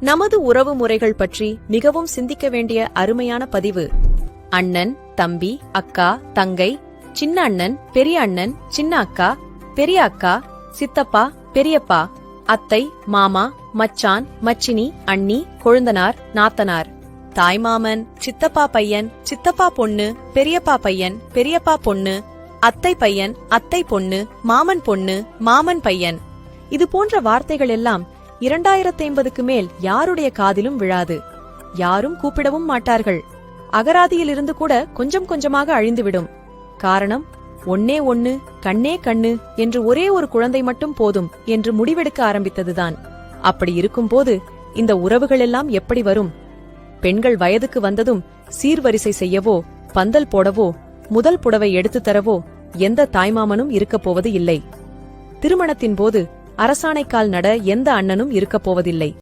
நமது உறவு முறைகள் பற்றி மிகவும் சிந்திக்க வேண்டிய அருமையான பதிவு. அண்ணன், தம்பி, அக்கா, தங்கை, சின்ன அண்ணன், பெரிய அண்ணன், சின்ன அக்கா, பெரிய அக்கா, சித்தப்பா, பெரியப்பா, அத்தை, மாமா, மச்சான், மச்சினி, அண்ணி, கொழுந்தனார், நாத்தனார், தாய்மாமன், சித்தப்பா பையன், சித்தப்பா பொண்ணு, பெரியப்பா பையன், பெரியப்பா பொண்ணு, அத்தை பையன், அத்தை பொண்ணு, மாமன் பொண்ணு, மாமன் பையன். இது போன்ற வார்த்தைகள் எல்லாம் 2050க்கு மேல் யாருடைய காதிலும் விழாது. யாரும் கூப்பிடவும் மாட்டார்கள். அகராதியிலிருந்து கூட கொஞ்சம் கொஞ்சமாக அழிந்துவிடும். காரணம், ஒன்னே ஒன்னு, கண்ணே கண்ணு என்று ஒரே ஒரு குழந்தை மட்டும் போதும் என்று முடிவெடுக்க ஆரம்பித்ததுதான். அப்படி இருக்கும்போது இந்த உறவுகளெல்லாம் எப்படி வரும்? பெண்கள் வயதுக்கு வந்ததும் சீர்வரிசை செய்யவோ, பந்தல் போடவோ, முதல் புடவை எடுத்துத் தரவோ எந்த தாய்மாமனும் இருக்கப் போவது இல்லை. திருமணத்தின் போது அரசாணைக்கால் நட எந்த அண்ணனும் இருக்கப் போவதில்லை.